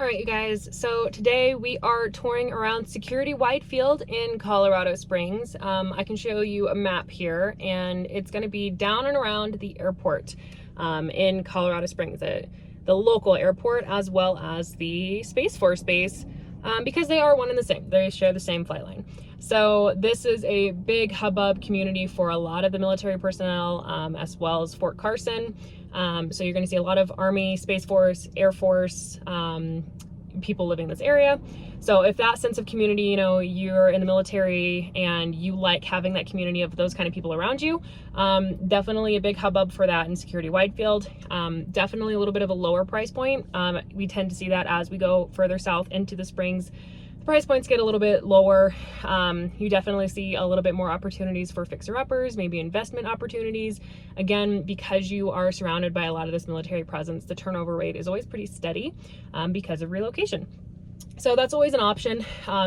All right, you guys, so today we are touring around Security Widefield in Colorado Springs. I can show you a map here, and it's going to be down and around the airport in Colorado Springs, the local airport, as well as the Space Force base, because they are one and the same. They share the same flight line. So this is a big hubbub community for a lot of the military personnel, as well as Fort Carson. So you're going to see a lot of Army, Space Force, Air Force, people living in this area. So if that sense of community, you know, you're in the military and you like having that community of those kind of people around you, definitely a big hubbub for that in Security Widefield. Definitely a little bit of a lower price point. We tend to see that as we go further south into the Springs. Price points get a little bit lower. You definitely see a little bit more opportunities for fixer-uppers, maybe investment opportunities. Again, because you are surrounded by a lot of this military presence, the turnover rate is always pretty steady because of relocation. So that's always an option.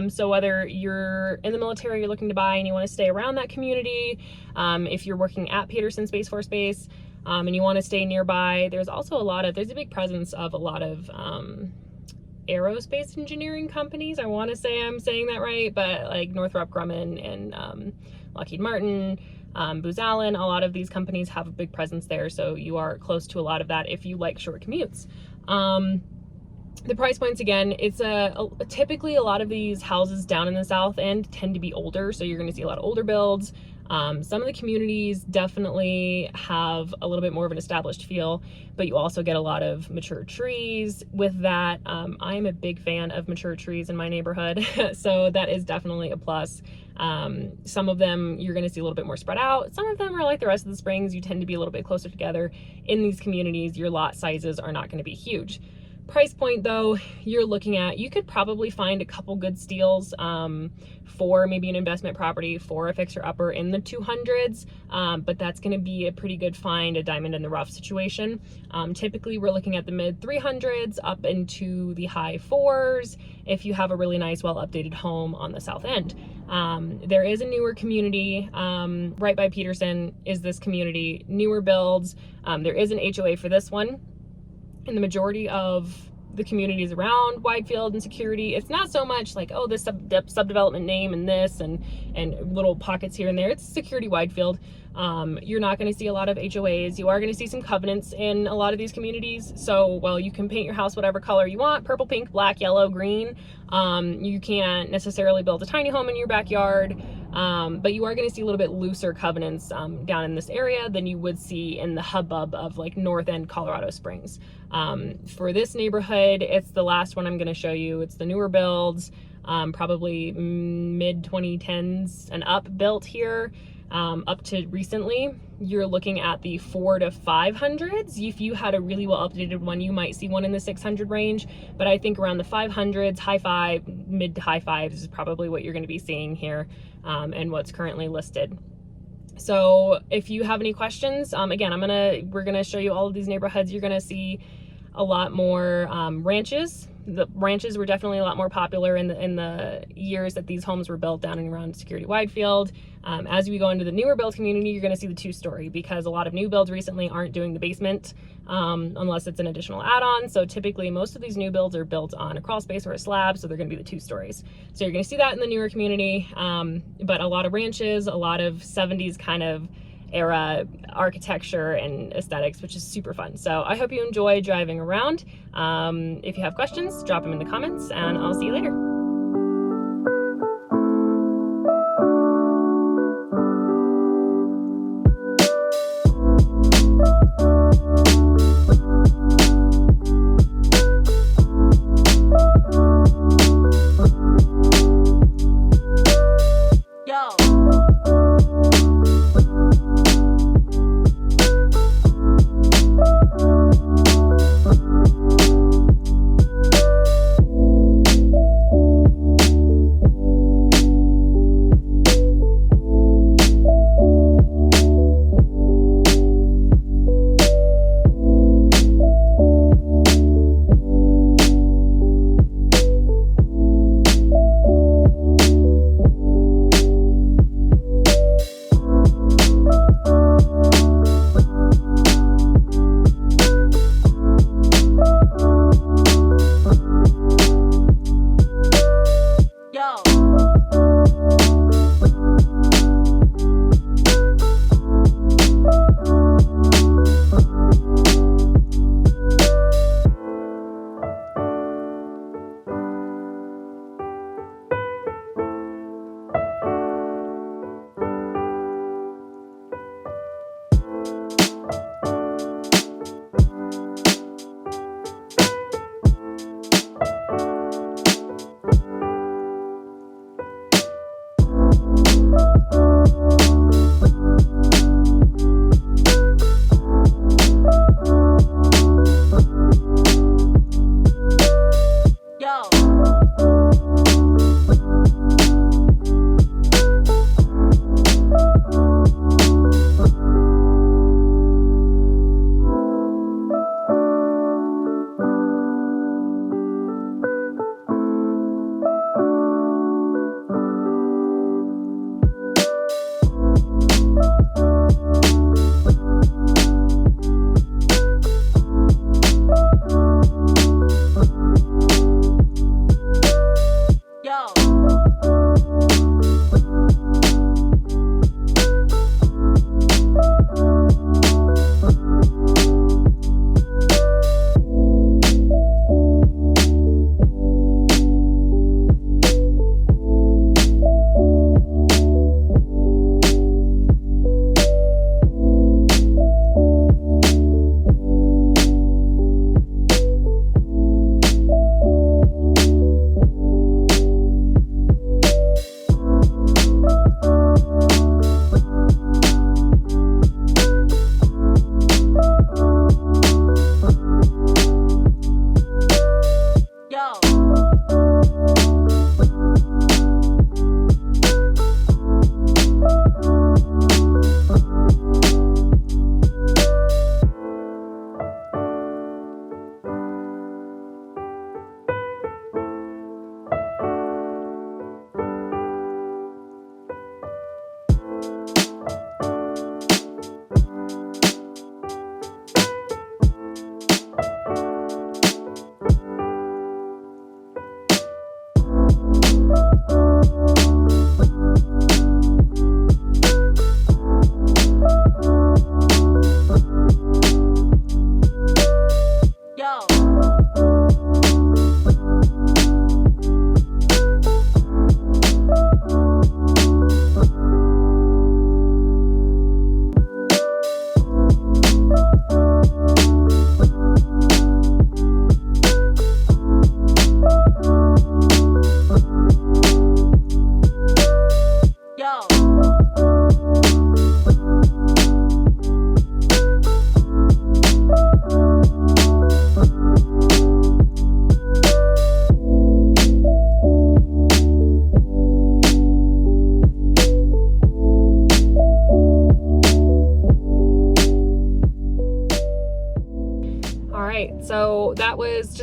So whether you're in the military, you're looking to buy and you want to stay around that community, if you're working at Peterson Space Force Base and you want to stay nearby, there's also there's a big presence of a lot of aerospace engineering companies. I want to say I'm saying that right, but like Northrop Grumman and Lockheed Martin, Booz Allen, a lot of these companies have a big presence there, so you are close to a lot of that if you like short commutes. The price points, again, it's typically a lot of these houses down in the south end tend to be older, so you're going to see a lot of older builds. Some of the communities definitely have a little bit more of an established feel, but you also get a lot of mature trees with that. I'm a big fan of mature trees in my neighborhood, so that is definitely a plus. Some of them you're going to see a little bit more spread out. Some of them are like the rest of the Springs. You tend to be a little bit closer together. In these communities, your lot sizes are not going to be huge. Price point though, you're looking at, you could probably find a couple good steals for maybe an investment property for a fixer-upper in the 200s, but that's going to be a pretty good find, a diamond in the rough situation. Typically we're looking at the mid 300s up into the high 4s if you have a really nice, well-updated home on the south end. There is a newer community right by Peterson is this community, newer builds. There is an HOA for this one. In the majority of the communities around Widefield and Security, it's not so much like, oh, this subdevelopment name and this and little pockets here and there. It's Security Widefield. You're not going to see a lot of HOAs. You are going to see some covenants in a lot of these communities. So while you can paint your house whatever color you want, purple, pink, black, yellow, green, you can't necessarily build a tiny home in your backyard. But you are going to see a little bit looser covenants down in this area than you would see in the hubbub of like North End Colorado Springs. For this neighborhood, it's the last one I'm going to show you. It's the newer builds, probably mid 2010s and up built here. Up to recently, you're looking at the 400s to 500s. If you had a really well updated one, you might see one in the 600 range, but I think around the 500s, mid to high 5s is probably what you're going to be seeing here, and what's currently listed. So if you have any questions, again, we're gonna show you all of these neighborhoods. You're gonna see a lot more ranches. The ranches were definitely a lot more popular in the years that these homes were built down and around Security Widefield. As we go into the newer build community, you're going to see the two-story because a lot of new builds recently aren't doing the basement unless it's an additional add-on. So typically most of these new builds are built on a crawl space or a slab, so they're going to be the 2 stories. So you're going to see that in the newer community, but a lot of ranches, a lot of 70s kind of era architecture and aesthetics, which is super fun. So I hope you enjoy driving around. If you have questions, drop them in the comments and I'll see you later.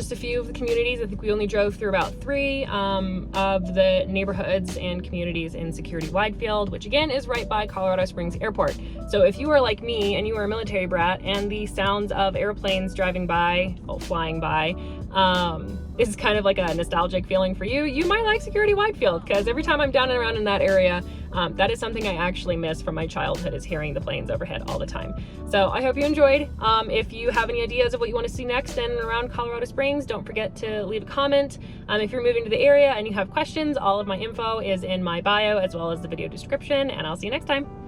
just a few of the communities. I think we only drove through about 3 of the neighborhoods and communities in Security Widefield, which again is right by Colorado Springs Airport. So if you are like me and you are a military brat and the sounds of airplanes driving by, well, flying by, is kind of like a nostalgic feeling for you, you might like Security Widefield, because every time I'm down and around in that area, that is something I actually miss from my childhood, is hearing the planes overhead all the time. So I hope you enjoyed. If you have any ideas of what you want to see next in and around Colorado Springs, don't forget to leave a comment. If you're moving to the area and you have questions, all of my info is in my bio as well as the video description, and I'll see you next time.